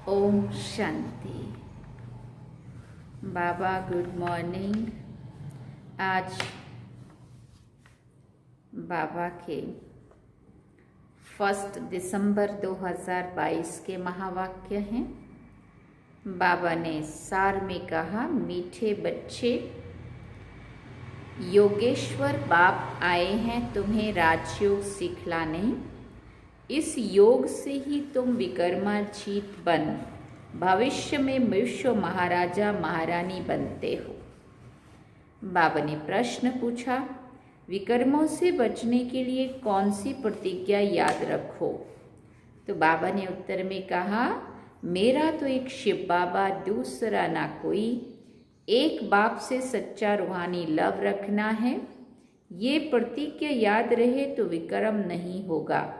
ओम शांति। बाबा good morning. आज बाबा के 1 दिसंबर 2022 के महावाक्य हैं। बाबा ने सार में कहा, मीठे बच्चे, योगेश्वर बाप आए हैं तुम्हें राजयोग सिखलाने। इस योग से ही तुम विक्रमाजीत बन भविष्य में विश्व महाराजा महारानी बनते हो। बाबा ने प्रश्न पूछा, विक्रमों से बचने के लिए कौन सी प्रतिज्ञा याद रखो? तो बाबा ने उत्तर में कहा, मेरा तो एक शिव बाबा, दूसरा ना कोई। एक बाप से सच्चा रूहानी लव रखना है। ये प्रतिज्ञा याद रहे तो विक्रम नहीं होगा।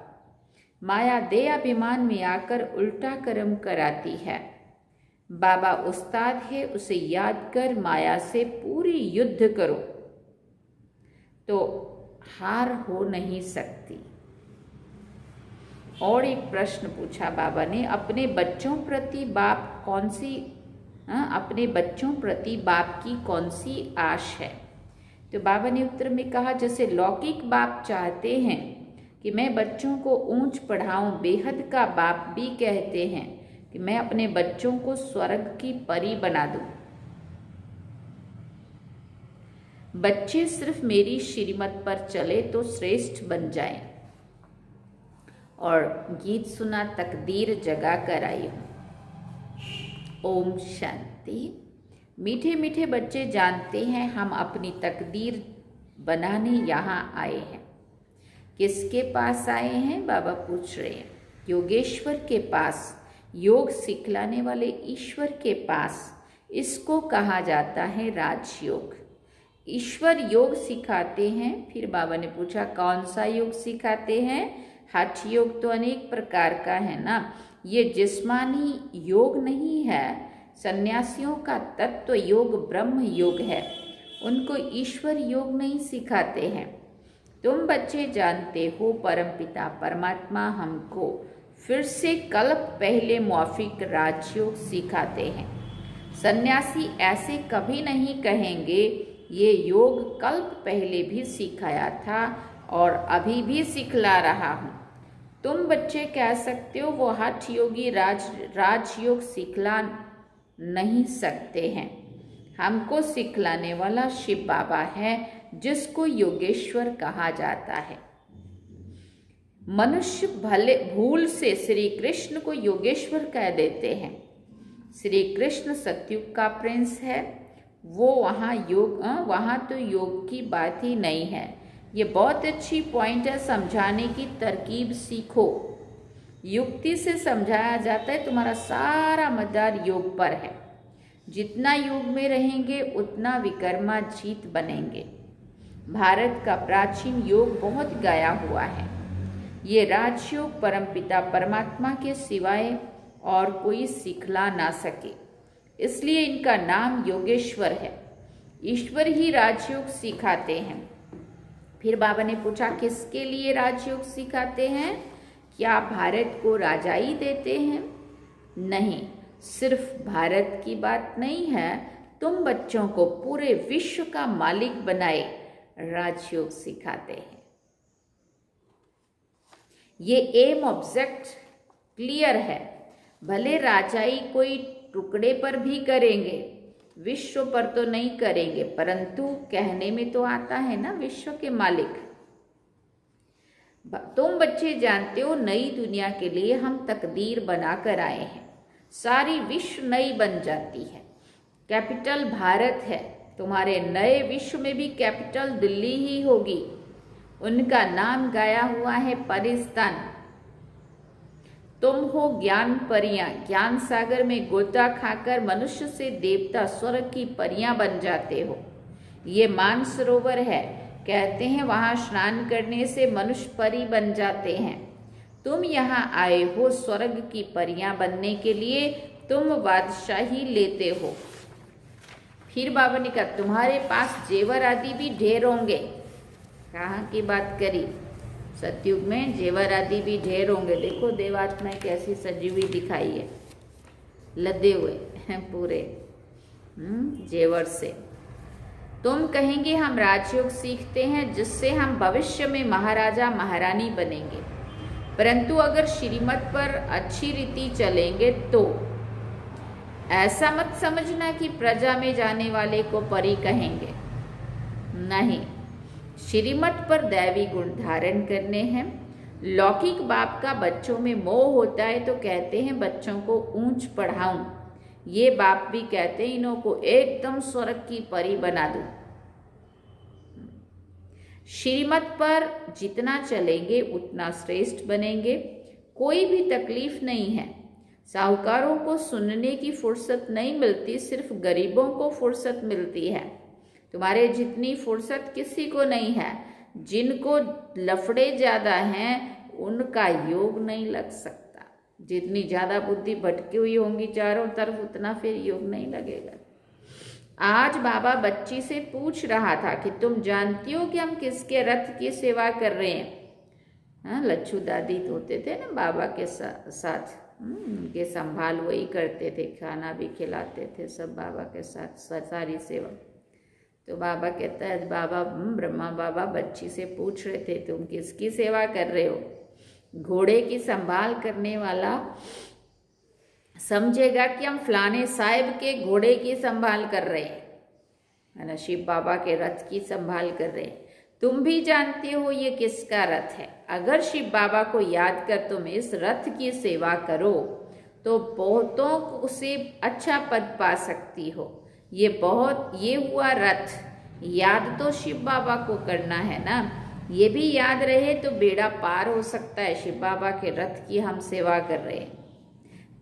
माया देह अभिमान में आकर उल्टा कर्म कराती है। बाबा उस्ताद है, उसे याद कर माया से पूरी युद्ध करो तो हार हो नहीं सकती। और एक प्रश्न पूछा बाबा ने, अपने बच्चों प्रति बाप की कौन सी आश है? तो बाबा ने उत्तर में कहा, जैसे लौकिक बाप चाहते हैं कि मैं बच्चों को ऊंच पढ़ाऊं, बेहद का बाप भी कहते हैं कि मैं अपने बच्चों को स्वर्ग की परी बना दूं। बच्चे सिर्फ मेरी श्रीमत पर चले तो श्रेष्ठ बन जाएं। और गीत सुना, तकदीर जगा कर आई हूं। ओम शांति। मीठे मीठे बच्चे जानते हैं हम अपनी तकदीर बनाने यहाँ आए हैं। किसके पास आए हैं? बाबा पूछ रहे हैं। योगेश्वर के पास, योग सिखलाने वाले ईश्वर के पास। इसको कहा जाता है राजयोग। ईश्वर योग सिखाते हैं। फिर बाबा ने पूछा, कौन सा योग सिखाते हैं? हठ योग तो अनेक प्रकार का है ना, ये जिस्मानी योग नहीं है। सन्यासियों का तत्व योग ब्रह्म योग है, उनको ईश्वर योग नहीं सिखाते हैं। तुम बच्चे जानते हो परमपिता परमात्मा हमको फिर से कल्प पहले मौफिक राजयोग सिखाते हैं। सन्यासी ऐसे कभी नहीं कहेंगे ये योग कल्प पहले भी सिखाया था और अभी भी सिखला रहा हूँ। तुम बच्चे कह सकते हो वो हठ योगी राजयोग सिखला नहीं सकते हैं। हमको सिखलाने वाला शिव बाबा है, जिसको योगेश्वर कहा जाता है। मनुष्य भले भूल से श्री कृष्ण को योगेश्वर कह देते हैं। श्री कृष्ण सतयुग का प्रिंस है, वो वहाँ तो योग की बात ही नहीं है। ये बहुत अच्छी पॉइंट है, समझाने की तरकीब सीखो। युक्ति से समझाया जाता है, तुम्हारा सारा मदार योग पर है। जितना योग में रहेंगे उतना विकर्माजीत बनेंगे। भारत का प्राचीन योग बहुत गाया हुआ है। ये राजयोग परमपिता परमात्मा के सिवाय और कोई सिखला ना सके, इसलिए इनका नाम योगेश्वर है। ईश्वर ही राजयोग सिखाते हैं। फिर बाबा ने पूछा किसके लिए राजयोग सिखाते हैं? क्या भारत को राजाई देते हैं? नहीं, सिर्फ भारत की बात नहीं है, तुम बच्चों को पूरे विश्व का मालिक बनाए राजयोग सिखाते हैं। ये एम ऑब्जेक्ट क्लियर है। भले राजाई कोई टुकड़े पर भी करेंगे, विश्व पर तो नहीं करेंगे, परंतु कहने में तो आता है ना विश्व के मालिक। तुम बच्चे जानते हो नई दुनिया के लिए हम तकदीर बनाकर आए हैं। सारी विश्व नई बन जाती है। कैपिटल भारत है, तुम्हारे नए विश्व में भी कैपिटल दिल्ली ही होगी। उनका नाम गाया हुआ है परिस्तान। तुम हो ज्ञान परियां, ज्ञान सागर में गोता खाकर मनुष्य से देवता स्वर्ग की परियां बन जाते हो। ये मानसरोवर है, कहते हैं वहां स्नान करने से मनुष्य परी बन जाते हैं। तुम यहाँ आए हो स्वर्ग की परियां बनने के लिए, तुम बादशाही लेते हो। फिर बाबा ने कहा तुम्हारे पास जेवर आदि भी ढेर होंगे। कहाँ की बात करी? सतयुग में जेवर आदि भी ढेर होंगे। देखो देवात्माएं कैसी सजी हुई दिखाई है, लदे हुए हैं पूरे जेवर से। तुम कहेंगे हम राजयोग सीखते हैं जिससे हम भविष्य में महाराजा महारानी बनेंगे, परंतु अगर श्रीमत पर अच्छी रीति चलेंगे तो ऐसा मत समझना कि प्रजा में जाने वाले को परी कहेंगे। नहीं, श्रीमत पर दैवी गुण धारण करने हैं। लौकिक बाप का बच्चों में मोह होता है तो कहते हैं बच्चों को ऊंच पढ़ाऊं। ये बाप भी कहते हैं इन्हों को एकदम स्वर्ग की परी बना दूं। श्रीमत पर जितना चलेंगे उतना श्रेष्ठ बनेंगे। कोई भी तकलीफ नहीं है। साहूकारों को सुनने की फुर्सत नहीं मिलती, सिर्फ गरीबों को फुर्सत मिलती है। तुम्हारे जितनी फुर्सत किसी को नहीं है। जिनको लफड़े ज़्यादा हैं उनका योग नहीं लग सकता। जितनी ज़्यादा बुद्धि भटकी हुई होंगी चारों तरफ, उतना फिर योग नहीं लगेगा। आज बाबा बच्ची से पूछ रहा था कि तुम जानती हो कि हम किसके रथ की सेवा कर रहे हैं? हाँ, लच्छू दादी होते थे ना बाबा के साथ, उनके संभाल वही करते थे, खाना भी खिलाते थे सब बाबा के साथ, सारी सेवा। तो बाबा कहता है बाबा ब्रह्मा बाबा बच्ची से पूछ रहे थे तुम किसकी सेवा कर रहे हो? घोड़े की संभाल करने वाला समझेगा कि हम फलाने साहिब के घोड़े की संभाल कर रहे हैं, है ना, शिव बाबा के रथ की संभाल कर रहे हैं। तुम भी जानते हो ये किसका रथ है। अगर शिव बाबा को याद कर तुम इस रथ की सेवा करो तो बहुतों से अच्छा पद पा सकती हो। ये हुआ रथ। याद तो शिव बाबा को करना है ना, ये भी याद रहे तो बेड़ा पार हो सकता है। शिव बाबा के रथ की हम सेवा कर रहे हैं।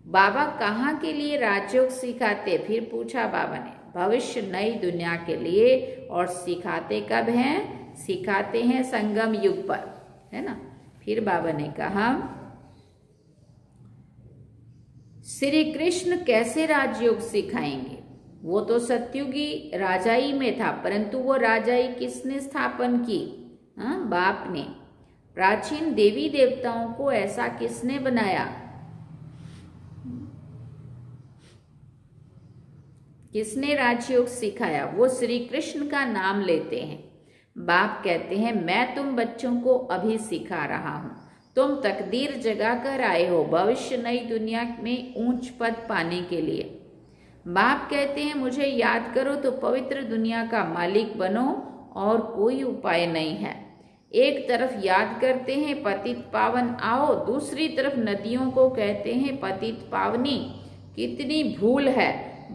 बाबा कहाँ के लिए राजयोग सिखाते? फिर पूछा बाबा ने, भविष्य नई दुनिया के लिए। और सिखाते कब हैं? सिखाते हैं संगम युग पर, है ना। फिर बाबा ने कहा, श्री कृष्ण कैसे राजयोग सिखाएंगे? वो तो सत्युगी राजाई में था, परंतु वो राजाई किसने स्थापन की? बाप ने। प्राचीन देवी देवताओं को ऐसा किसने बनाया? किसने राजयोग सिखाया? वो श्री कृष्ण का नाम लेते हैं। बाप कहते हैं, मैं तुम बच्चों को अभी सिखा रहा हूं। तुम तकदीर जगा कर आए हो भविष्य नई दुनिया में ऊंच पद पाने के लिए। बाप कहते हैं, मुझे याद करो तो पवित्र दुनिया का मालिक बनो, और कोई उपाय नहीं है। एक तरफ याद करते हैं पतित पावन आओ, दूसरी तरफ नदियों को कहते हैं पतित पावनी। कितनी भूल है।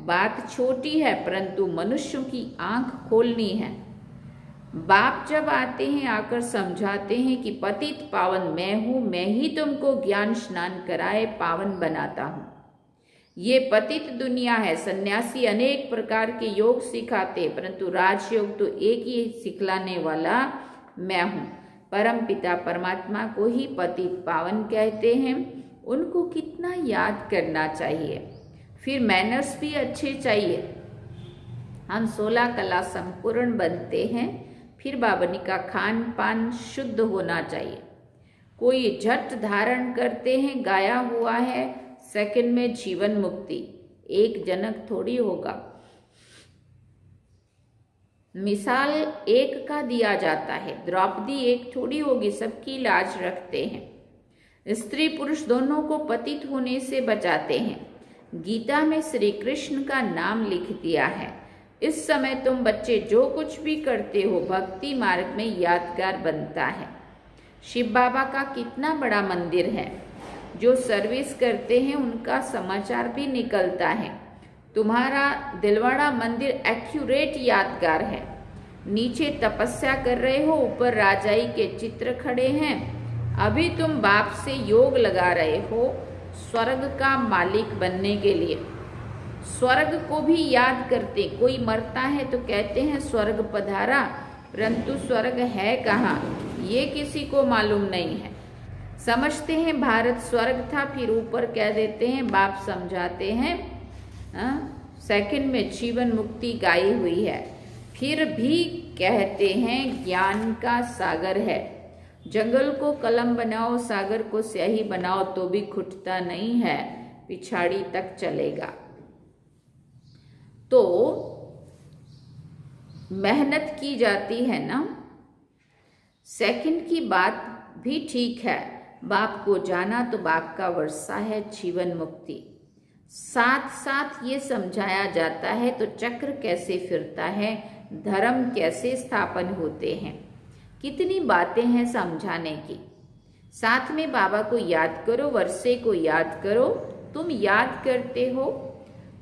बात छोटी है, परंतु मनुष्यों की आंख खोलनी है। बाप जब आते हैं आकर समझाते हैं कि पतित पावन मैं हूं, मैं ही तुमको ज्ञान स्नान कराए पावन बनाता हूं। ये पतित दुनिया है। सन्यासी अनेक प्रकार के योग सिखाते, परंतु राजयोग तो एक ही सिखलाने वाला मैं हूं। परम पिता परमात्मा को ही पतित पावन कहते हैं। उनको कितना याद करना चाहिए। फिर मैनर्स भी अच्छे चाहिए। हम 16 कला संपूर्ण बनते हैं। फिर बाबनी का खान पान शुद्ध होना चाहिए। कोई झट धारण करते हैं गाया हुआ है सेकंड में जीवन मुक्ति, एक जनक थोड़ी होगा। मिसाल एक का दिया जाता है, द्रौपदी एक थोड़ी होगी, सबकी लाज रखते हैं। स्त्री पुरुष दोनों को पतित होने से बचाते हैं। गीता में श्री कृष्ण का नाम लिख दिया है। इस समय तुम बच्चे जो कुछ भी करते हो भक्ति मार्ग में यादगार बनता है। शिव बाबा का कितना बड़ा मंदिर है। जो सर्विस करते हैं उनका समाचार भी निकलता है। तुम्हारा दिलवाड़ा मंदिर एक्यूरेट यादगार है। नीचे तपस्या कर रहे हो, ऊपर राजाई के चित्र खड़े हैं। अभी तुम बाप से योग लगा रहे हो स्वर्ग का मालिक बनने के लिए। स्वर्ग को भी याद करते। कोई मरता है तो कहते हैं स्वर्ग पधारा, परंतु स्वर्ग है कहाँ ये किसी को मालूम नहीं है। समझते हैं भारत स्वर्ग था, फिर ऊपर कह देते हैं बाप समझाते हैं सेकंड में जीवन मुक्ति गाई हुई है। फिर भी कहते हैं ज्ञान का सागर है। जंगल को कलम बनाओ, सागर को स्याही बनाओ तो भी खुटता नहीं है, पिछाड़ी तक चलेगा। तो मेहनत की जाती है ना। सेकंड की बात भी ठीक है। बाप को जाना तो बाप का वर्षा है जीवन मुक्ति। साथ साथ ये समझाया जाता है तो चक्र कैसे फिरता है, धर्म कैसे स्थापन होते हैं। कितनी बातें हैं समझाने की। साथ में बाबा को याद करो, वर्षे को याद करो। तुम याद करते हो,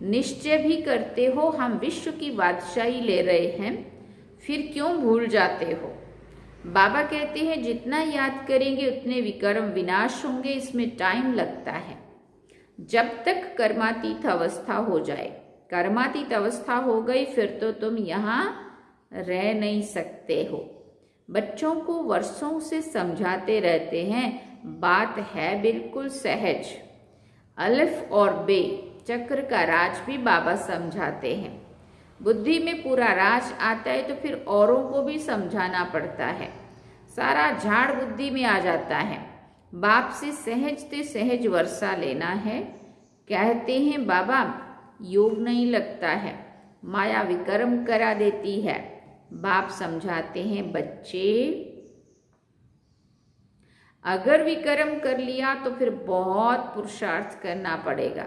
निश्चय भी करते हो हम विश्व की बादशाही ले रहे हैं, फिर क्यों भूल जाते हो? बाबा कहते हैं जितना याद करेंगे उतने विकर्म विनाश होंगे। इसमें टाइम लगता है जब तक कर्मातीत अवस्था हो जाए। कर्मातीत अवस्था हो गई फिर तो तुम यहाँ रह नहीं सकते हो। बच्चों को वर्षों से समझाते रहते हैं, बात है बिल्कुल सहज। अलिफ और बे चक्र का राज भी बाबा समझाते हैं। बुद्धि में पूरा राज आता है तो फिर औरों को भी समझाना पड़ता है। सारा झाड़ बुद्धि में आ जाता है। बाप से सहज वर्षा लेना है। कहते हैं बाबा योग नहीं लगता है, माया विकर्म करा देती है। बाप समझाते हैं बच्चे अगर विकर्म कर लिया तो फिर बहुत पुरुषार्थ करना पड़ेगा।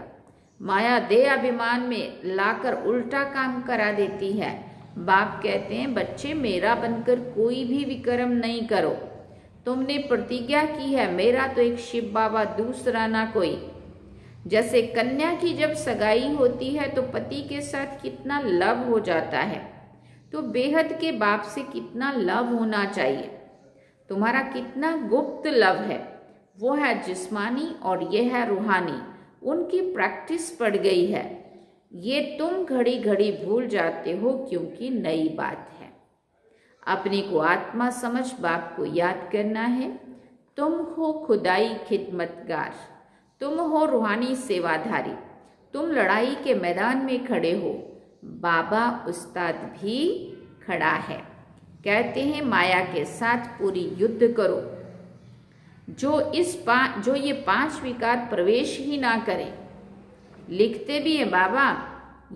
माया देह अभिमान में लाकर उल्टा काम करा देती है। बाप कहते हैं बच्चे मेरा बनकर कोई भी विकर्म नहीं करो। तुमने प्रतिज्ञा की है मेरा तो एक शिव बाबा दूसरा ना कोई। जैसे कन्या की जब सगाई होती है तो पति के साथ कितना लव हो जाता है, तो बेहद के बाप से कितना लव होना चाहिए। तुम्हारा कितना गुप्त लव है, वो है जिस्मानी और ये है रूहानी। उनकी प्रैक्टिस पड़ गई है। ये तुम घड़ी घड़ी भूल जाते हो क्योंकि नई बात है। अपने को आत्मा समझ बाप को याद करना है। तुम हो खुदाई खिदमतगार, तुम हो रूहानी सेवाधारी, तुम लड़ाई के मैदान में खड़े हो, बाबा उस्ताद भी खड़ा है। कहते हैं माया के साथ पूरी युद्ध करो। जो ये 5 विकार प्रवेश ही ना करे। लिखते भी हैं बाबा,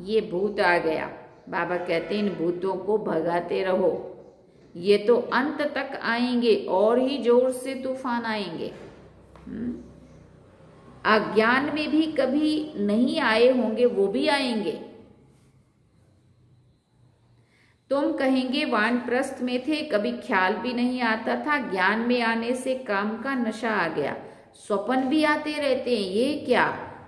ये भूत आ गया, बाबा कहते हैं इन भूतों को भगाते रहो, ये तो अंत तक आएंगे और ही जोर से तूफान आएंगे। अज्ञान में भी कभी नहीं आए होंगे, वो भी आएंगे। तुम कहेंगे वानप्रस्थ में थे, कभी ख्याल भी नहीं आता था, ज्ञान में आने से काम का नशा आ गया, स्वप्न भी आते रहते हैं, ये क्या,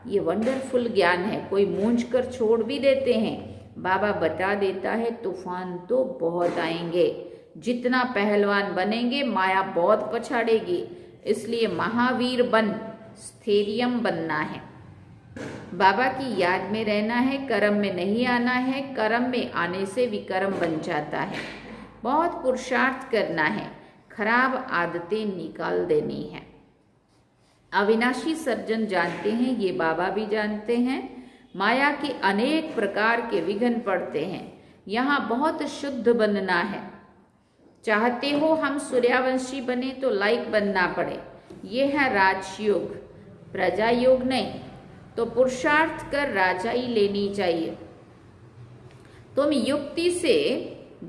ये वंडरफुल ज्ञान है, कोई मूंझ कर छोड़ भी देते हैं। बाबा बता देता है तूफान तो बहुत आएंगे, जितना पहलवान बनेंगे माया बहुत पछाड़ेगी, इसलिए महावीर बन स्थैर्यम बनना है, बाबा की याद में रहना है, कर्म में नहीं आना है, कर्म में आने से विकर्म बन जाता है। बहुत पुरुषार्थ करना है, खराब आदतें निकाल देनी है। अविनाशी सर्जन जानते हैं, ये बाबा भी जानते हैं, माया के अनेक प्रकार के विघ्न पड़ते हैं, यहाँ बहुत शुद्ध बनना है। चाहते हो हम सूर्यवंशी बने तो लाइक बनना पड़े, ये है राजयोग, प्रजा योग नहीं, तो पुरुषार्थ कर राजाई लेनी चाहिए। तुम युक्ति से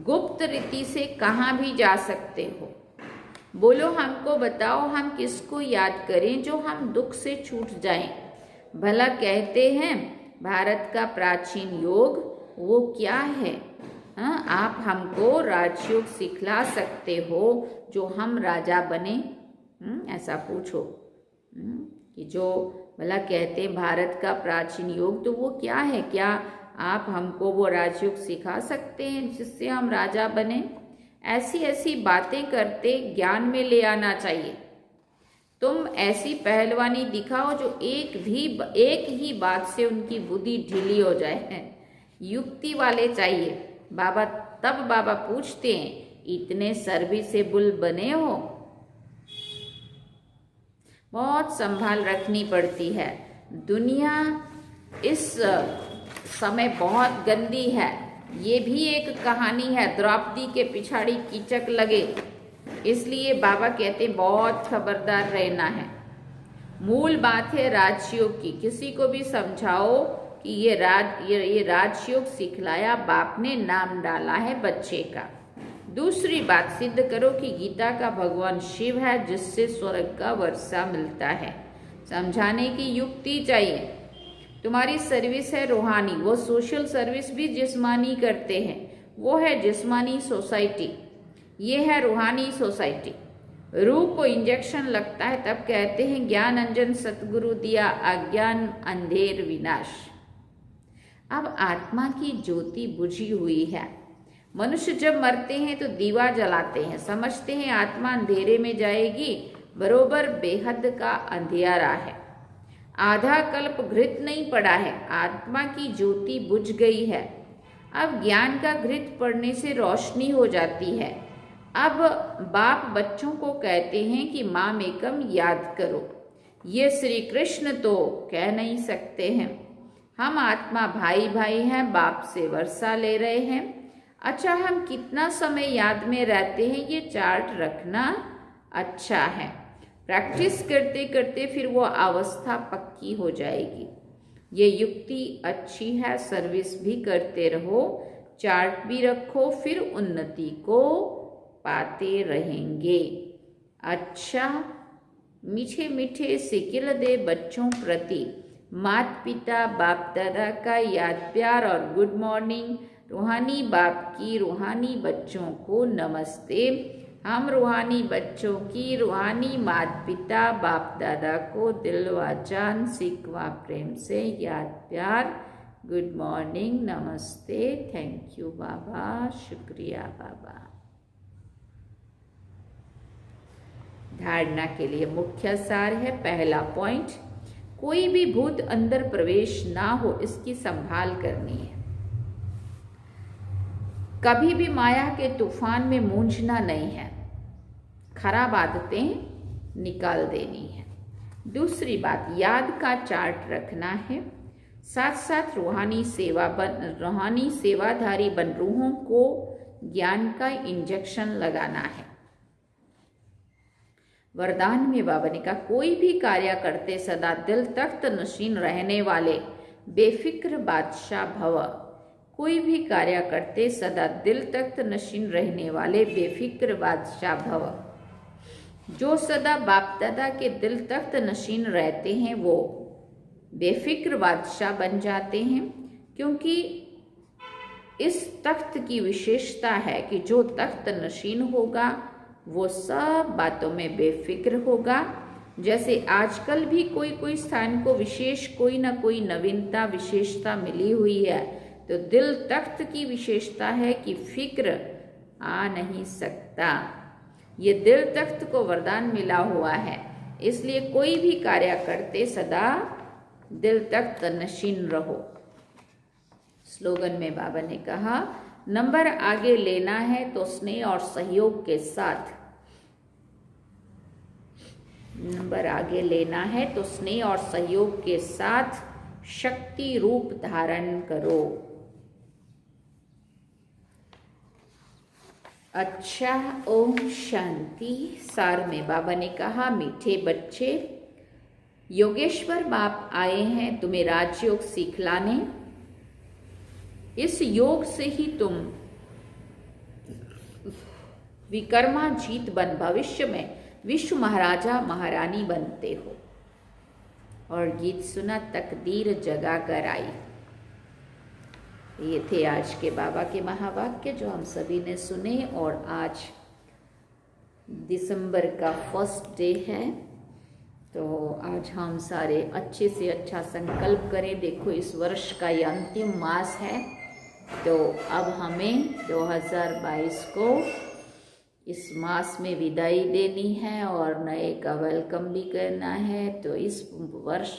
गुप्त रीति से कहाँ भी जा सकते हो। बोलो हमको बताओ हम किसको याद करें जो हम दुख से छूट जाएं। भला कहते हैं भारत का प्राचीन योग वो क्या है? हाँ, आप हमको राजयोग सिखला सकते हो जो हम राजा बने? ऐसा पूछो कि जो भला कहते हैं भारत का प्राचीन योग तो वो क्या है, क्या आप हमको वो राजयोग सिखा सकते हैं जिससे हम राजा बने? ऐसी ऐसी बातें करते ज्ञान में ले आना चाहिए। तुम ऐसी पहलवानी दिखाओ जो एक ही बात से उनकी बुद्धि ढीली हो जाए। युक्ति वाले चाहिए। तब बाबा पूछते हैं इतने सर्विसेबल बने हो? बहुत संभाल रखनी पड़ती है। दुनिया इस समय बहुत गंदी है। ये भी एक कहानी है, द्रौपदी के पिछाड़ी कीचक लगे, इसलिए बाबा कहते बहुत खबरदार रहना है। मूल बात है राजयोग की। किसी को भी समझाओ कि ये राजयोग सिखलाया बाप ने, नाम डाला है बच्चे का। दूसरी बात सिद्ध करो कि गीता का भगवान शिव है जिससे स्वर्ग का वर्षा मिलता है। समझाने की युक्ति चाहिए। तुम्हारी सर्विस है रूहानी, वो सोशल सर्विस भी जिस्मानी करते हैं, वो है जिस्मानी सोसाइटी, ये है रूहानी सोसाइटी। रूह को इंजेक्शन लगता है तब कहते हैं ज्ञान अंजन सतगुरु दिया, अज्ञान अंधेर विनाश। अब आत्मा की ज्योति बुझी हुई है। मनुष्य जब मरते हैं तो दीवा जलाते हैं, समझते हैं आत्मा अंधेरे में जाएगी, बरोबर बेहद का अंधेरा है। आधा कल्प घृत नहीं पड़ा है, आत्मा की ज्योति बुझ गई है। अब ज्ञान का घृत पड़ने से रोशनी हो जाती है। अब बाप बच्चों को कहते हैं कि माम एकम याद करो। ये श्री कृष्ण तो कह नहीं सकते हैं। हम आत्मा भाई भाई हैं, बाप से वर्षा ले रहे हैं। अच्छा, हम कितना समय याद में रहते हैं ये चार्ट रखना अच्छा है। प्रैक्टिस करते करते फिर वो अवस्था पक्की हो जाएगी। ये युक्ति अच्छी है, सर्विस भी करते रहो, चार्ट भी रखो, फिर उन्नति को पाते रहेंगे। अच्छा, मीठे मीठे सिकिल दे बच्चों प्रति माता पिता बाप दादा का याद प्यार और गुड मॉर्निंग। रूहानी बाप की रूहानी बच्चों को नमस्ते। हम रूहानी बच्चों की रूहानी माता पिता बाप दादा को दिल वाचान सिकवा प्रेम से याद प्यार, गुड मॉर्निंग, नमस्ते, थैंक यू बाबा, शुक्रिया बाबा। धारणा के लिए मुख्य सार है। पहला पॉइंट, कोई भी भूत अंदर प्रवेश ना हो, इसकी संभाल करनी है। कभी भी माया के तूफान में मूंझना नहीं है। खराब आदतें निकाल देनी है। दूसरी बात, याद का चार्ट रखना है। साथ साथ रूहानी सेवाधारी बन रूहों को ज्ञान का इंजेक्शन लगाना है। वरदान में बाबा ने कहा, कोई भी कार्य करते सदा दिल तख्त नशीन रहने वाले बेफिक्र बादशाह भव। कोई भी कार्य करते सदा दिल तख्त नशीन रहने वाले बेफिक्र बादशाह भव। जो सदा बाप दादा के दिल तख्त नशीन रहते हैं वो बेफिक्र बादशाह बन जाते हैं, क्योंकि इस तख्त की विशेषता है कि जो तख्त नशीन होगा वो सब बातों में बेफिक्र होगा। जैसे आजकल भी कोई कोई स्थान को विशेष कोई ना कोई नवीनता विशेषता मिली हुई है, तो दिल तख्त की विशेषता है कि फिक्र आ नहीं सकता। ये दिल तख्त को वरदान मिला हुआ है, इसलिए कोई भी कार्य करते सदा दिल तख्त नशीन रहो। स्लोगन में बाबा ने कहा, नंबर आगे लेना है तो स्नेह और सहयोग के साथ। नंबर आगे लेना है तो स्नेह और सहयोग के साथ शक्ति रूप धारण करो। अच्छा, ओम शांति। सार में बाबा ने कहा, मीठे बच्चे, योगेश्वर बाप आए हैं तुम्हें राजयोग सिखलाने। इस योग से ही तुम विकर्मा जीत बन भविष्य में विश्व महाराजा महारानी बनते हो। और गीत सुना, तकदीर जगा कर आई। ये थे आज के बाबा के महावाक्य जो हम सभी ने सुने। और आज दिसंबर का फर्स्ट डे है, तो आज हम सारे अच्छे से अच्छा संकल्प करें। देखो, इस वर्ष का ये अंतिम मास है, तो अब हमें 2022 को इस मास में विदाई देनी है और नए का वेलकम भी करना है। तो इस वर्ष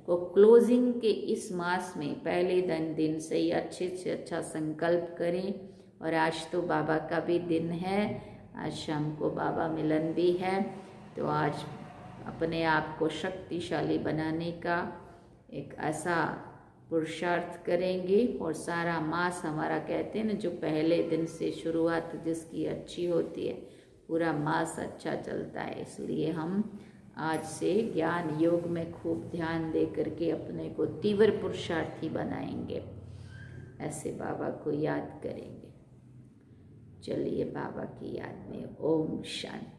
को क्लोजिंग के इस मास में पहले दिन से ही अच्छे से अच्छा संकल्प करें। और आज तो बाबा का भी दिन है, आज शाम को बाबा मिलन भी है, तो आज अपने आप को शक्तिशाली बनाने का एक ऐसा पुरुषार्थ करेंगे। और सारा मास हमारा, कहते हैं ना, जो पहले दिन से शुरुआत जिसकी अच्छी होती है, पूरा मास अच्छा चलता है। इसलिए हम आज से ज्ञान योग में खूब ध्यान दे करके अपने को तीव्र पुरुषार्थी बनाएंगे, ऐसे बाबा को याद करेंगे। चलिए बाबा की याद में ओम शांति।